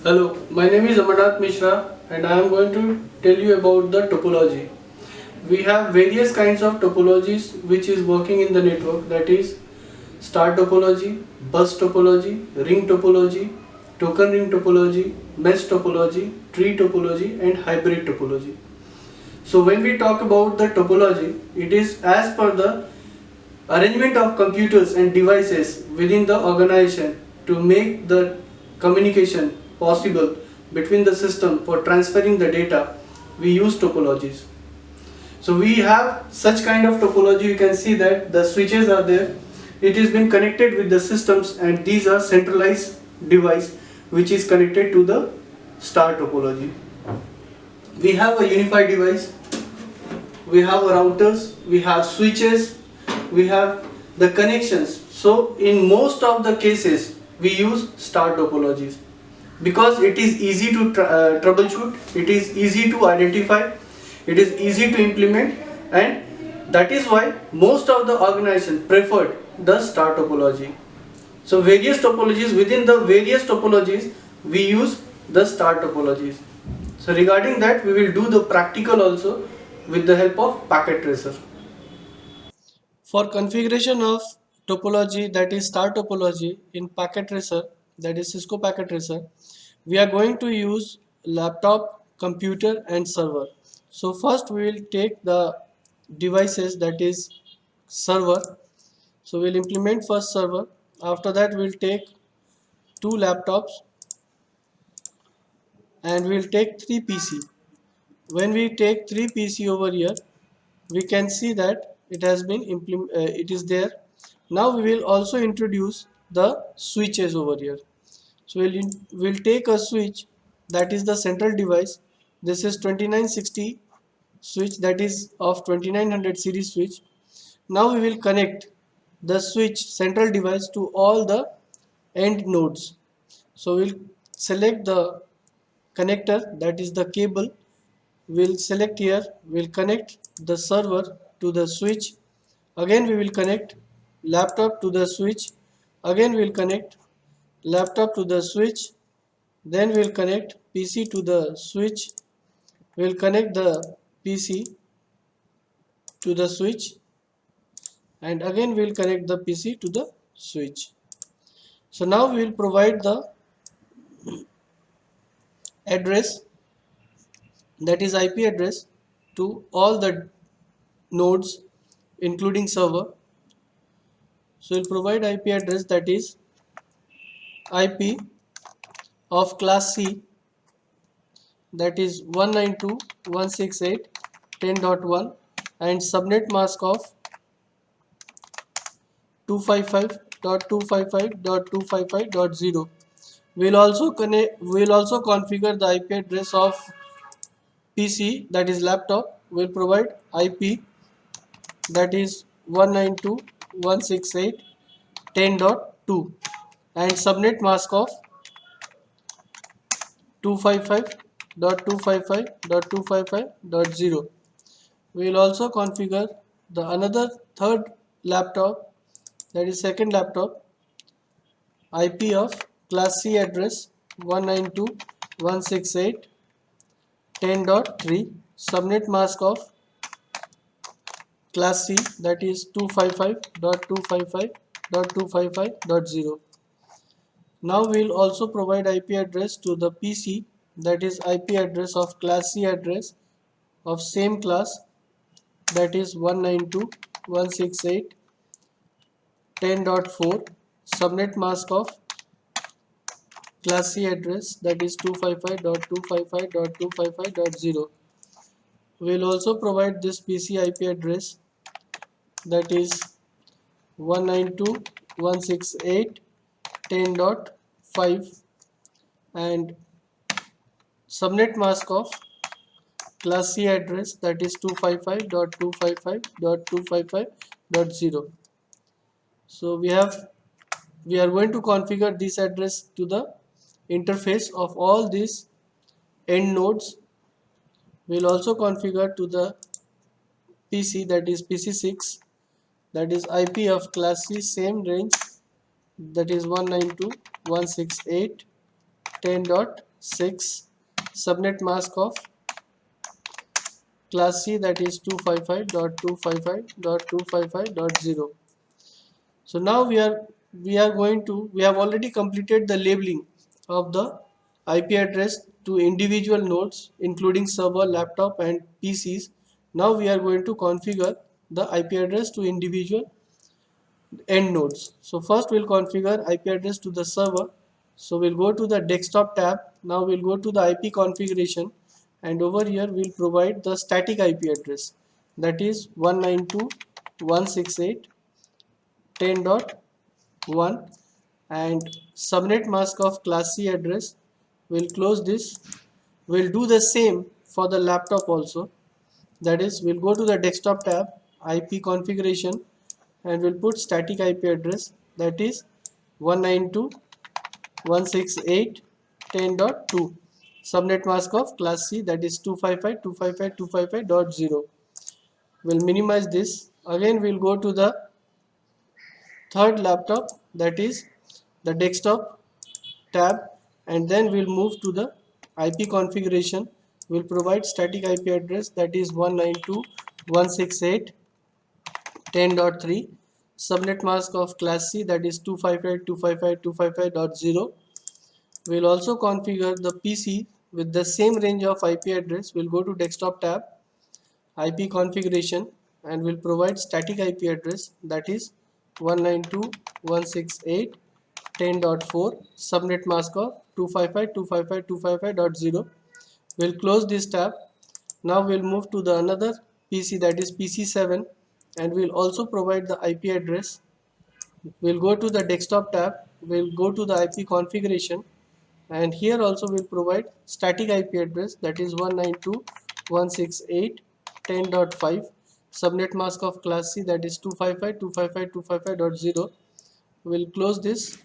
Hello, my name is Amarnath Mishra and I am going to tell you about the topology. We have various kinds of topologies which is working in the network, that is star topology, bus topology, ring topology, token ring topology, mesh topology, tree topology and hybrid topology. So when we talk about the topology, it is as per the arrangement of computers and devices within the organization to make the communication possible between the system for transferring the data. We use topologies. So we have such kind of topology. You can see that the switches are there. It has been connected with the systems and these are centralized device which is connected to the star topology. We have a unified device, we have routers, we have switches, we have the connections. So in most of the cases we use star topologies because it is easy to troubleshoot, it is easy to identify, it is easy to implement, and that is why most of the organization preferred the star topology. So various topologies, within the various topologies we use the star topologies. So regarding that we will do the practical also with the help of packet tracer. For configuration of topology, that is star topology in packet tracer, that is Cisco packet tracer, we are going to use laptop, computer and server. So first we will take the devices, that is server. So we'll implement first server. After that we'll take two laptops and we'll take three PC. When we take three PC over here, we can see that it has been it is there. Now we will also introduce the switches over here. So we'll take a switch, that is the central device. This is 2960 switch, that is of 2900 series switch. Now we will connect the switch central device to all the end nodes. So we'll select the connector, that is the cable. We'll select here, we'll connect the server to the switch. Again we will connect laptop to the switch. Again we'll connect laptop to the switch. Then we'll connect PC to the switch. We'll connect the PC to the switch. And again we'll connect the PC to the switch. So now we will provide the address, that is IP address, to all the nodes including server. So we'll provide IP address, that is IP of class C, that is 192.168.10.1 and subnet mask of 255.255.255.0. We'll also configure the IP address of PC, that is laptop. We'll provide IP, that is 192.168.10.2 and subnet mask of 255.255.255.0. We will also configure the another third laptop, that is second laptop, IP of class C address 192.168.10.3, subnet mask of class C, that is 255.255.255.0. Now we will also provide IP address to the PC, that is IP address of class C address of same class, that is 192.168.10.4, subnet mask of class C address, that is 255.255.255.0. We will also provide this PC IP address, that is 192.168.10.5 and subnet mask of class C address, that is 255.255.255.0. So we are going to configure this address to the interface of all these end nodes. We will also configure to the PC, that is PC6, that is IP of class C, same range, that is 192.168.10.5 6 subnet mask of class C, that is 255.255.255.0. So now we have already completed the labeling of the IP address to individual nodes including server, laptop and PCs. Now we are going to configure the IP address to individual end nodes. So first we'll configure IP address to the server. So we'll go to the desktop tab. Now we'll go to the IP configuration, and over here we'll provide the static IP address, that is 192.168.10.1, and subnet mask of class C address. We'll close this. We'll do the same for the laptop also, that is we'll go to the desktop tab, IP configuration, and we'll put static IP address, that is 192.168.10.2, subnet mask of class C, that is 255.255.255.0. We'll minimize this. Again we'll go to the third laptop, that is the desktop tab, and then we'll move to the IP configuration. We'll provide static IP address, that is 192.168.10.3, subnet mask of class C, that is 255.255.255.0. We'll also configure the PC with the same range of IP address. We'll go to desktop tab, IP configuration, and we'll provide static IP address, that is 192.168.10.4, subnet mask of 255.255.255.0. We'll close this tab. Now we'll move to the another PC, that is PC7, and we'll also provide the IP address. We'll go to the desktop tab, we'll go to the IP configuration, and here also we'll provide static IP address, that is 192.168.10.5, subnet mask of class C, that is 255.255.255.0. We'll close this.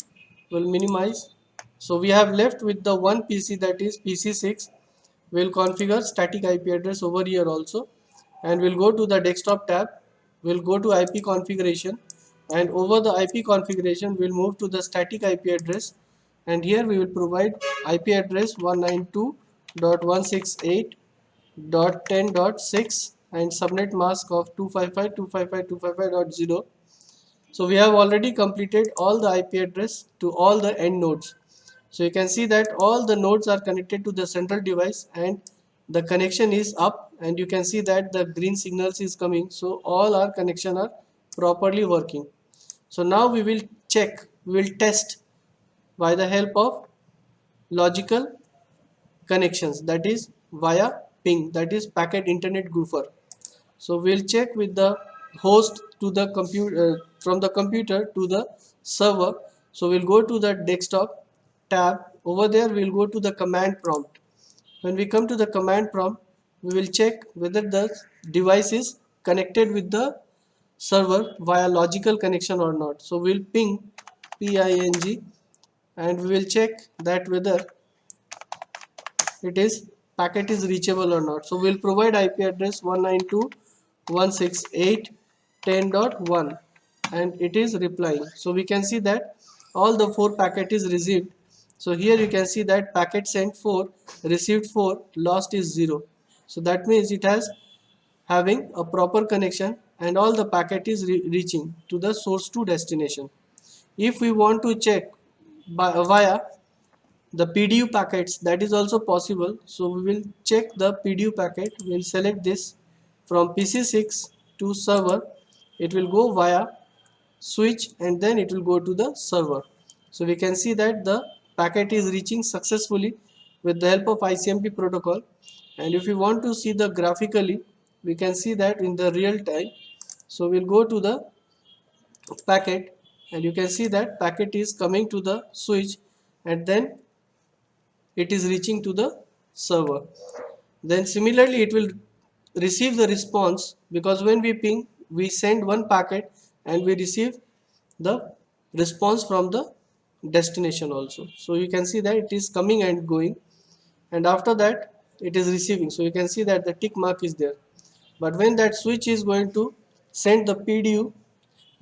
We'll minimize. So we have left with the one PC, that is PC6. We'll configure static IP address over here also, and we'll go to the desktop tab. We'll go to IP configuration, and over the IP configuration we'll move to the static IP address, and here we will provide IP address 192.168.10.6 and subnet mask of 255.255.255.0. So we have already completed all the IP address to all the end nodes. So you can see that all the nodes are connected to the central device and the connection is up, and you can see that the green signals is coming. So all our connection are properly working. So now we will test by the help of logical connections, that is via ping, that is packet internet gopher. So we'll check with the host to the computer, from the computer to the server. So we'll go to the desktop tab. Over there we'll go to the command prompt. When we come to the command prompt, we will check whether the device is connected with the server via logical connection or not. So we'll ping and we will check that whether it is packet is reachable or not. So we'll provide IP address 192.168.10.1 and it is replying. So we can see that all the 4 packet is received. So here you can see that packet sent 4, received 4, lost is 0. So that means it has having a proper connection and all the packet is reaching to the source to destination. If we want to check via the PDU packets, that is also possible. So we will check the PDU packet. We will select this from PC6 to server. It will go via switch and then it will go to the server. So we can see that the packet is reaching successfully with the help of ICMP protocol. And if we want to see the graphically, we can see that in the real time. So we'll go to the packet and you can see that packet is coming to the switch and then it is reaching to the server. Then similarly it will receive the response, because when we ping we send one packet and we receive the response from the destination also. So you can see that it is coming and going, and after that it is receiving. So you can see that the tick mark is there. But when that switch is going to send the PDU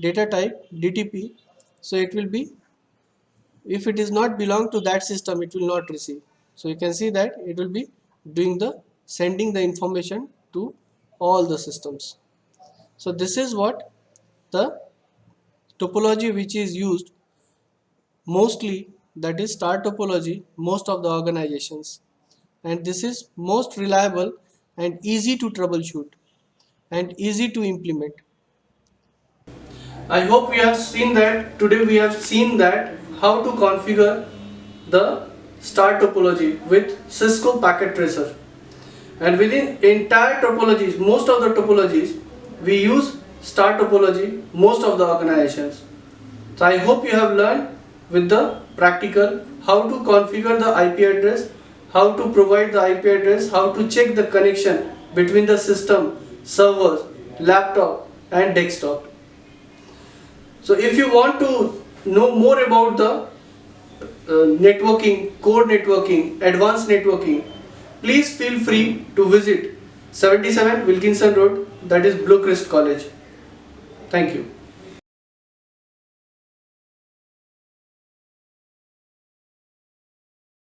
data type DTP, so it will be, if it is not belong to that system, it will not receive. So you can see that it will be doing the sending the information to all the systems. So this is what the topology which is used mostly, that is star topology, most of the organizations, and this is most reliable and easy to troubleshoot and easy to implement. I hope we have seen that today we have seen that how to configure the star topology with Cisco Packet Tracer, and within entire topologies, most of the topologies we use star topology, most of the organizations. So I hope you have learned with the practical how to configure the IP address, how to provide the IP address, how to check the connection between the system, servers, laptop and desktop. So if you want to know more about the networking, core networking, advanced networking, please feel free to visit 77 Wilkinson Road, that is Blue Crest College. Thank you.